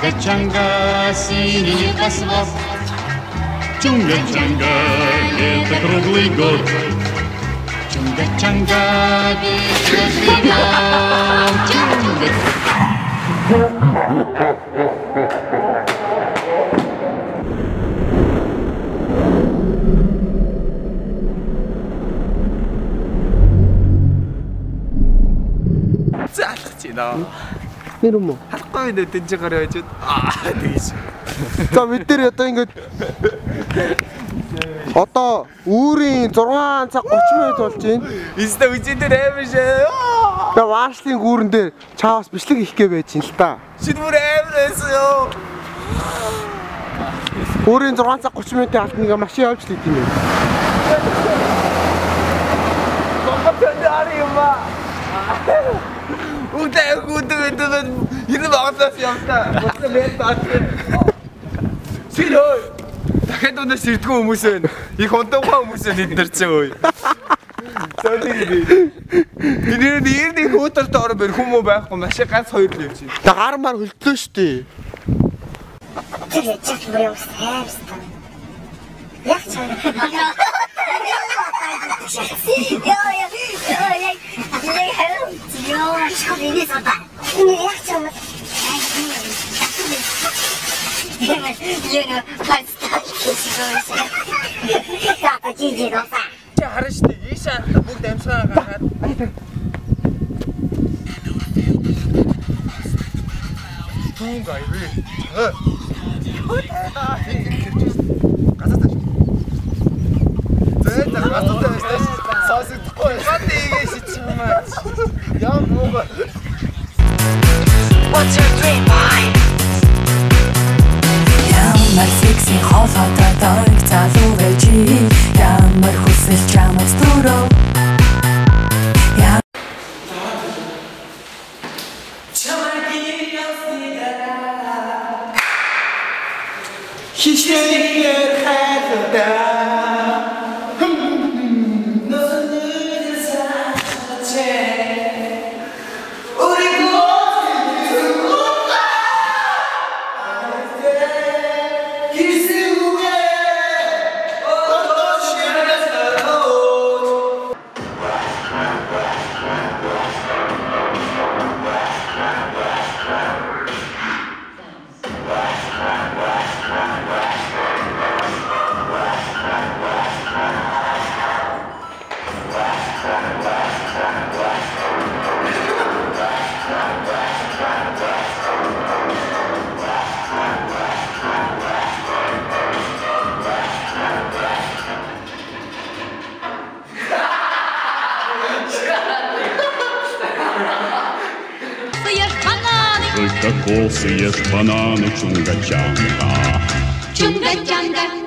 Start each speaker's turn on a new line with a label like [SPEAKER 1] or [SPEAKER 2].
[SPEAKER 1] Чунга-чанга, синий небосвод. Чунга-чанга, это круглый год. Чунга-чанга, вечно живем.
[SPEAKER 2] Залхчихна.
[SPEAKER 3] Нэр юм уу?
[SPEAKER 2] Харахгүй нэ тэнцээ гараа яж. Тэгэж.
[SPEAKER 3] За бид нэр одоо ингэж одоо үүрийн 6 цаг 30 минут болж байна.
[SPEAKER 2] Иста үжин дээр амар шээ.
[SPEAKER 3] Тэгээ ваашлын гүүрэн дээр чаавс бичлэг хийх гээ байж юм л та.
[SPEAKER 2] Шидмүр амар эсэё.
[SPEAKER 3] Өөрийн 6 цаг 30 минутын алт нэг машин явж л идэв юм.
[SPEAKER 2] Бомбонд ари юм ба. Үдээ энэ багтаас явтаа. Босоо мэд бат. Синөө. Дахиад өнөөс ирдгүү хүмүүс байна. Их ондогоо хүмүүс байна энд дэр чи өө. Тэний нэрний хөтөлд ороо бэр хүмүүс байхгүй машин ганц хоёр л явж байна.
[SPEAKER 3] Та гар мар хөлтлөө штий.
[SPEAKER 4] Тэгээ чих мөрөө сайрста. Яг чана.
[SPEAKER 2] Чи харна штий. Ийшээ бүгд амсгаа гаргаад. Чунга ивэ.
[SPEAKER 5] What's your dream, boy? Ямар секси хоолойтой дойг залуу байж ямар хүсэл чамаас төрөө
[SPEAKER 3] Хишээр хайртай
[SPEAKER 1] Только косы ешь бананы, чунга-чанга.
[SPEAKER 6] Чунга-чанга.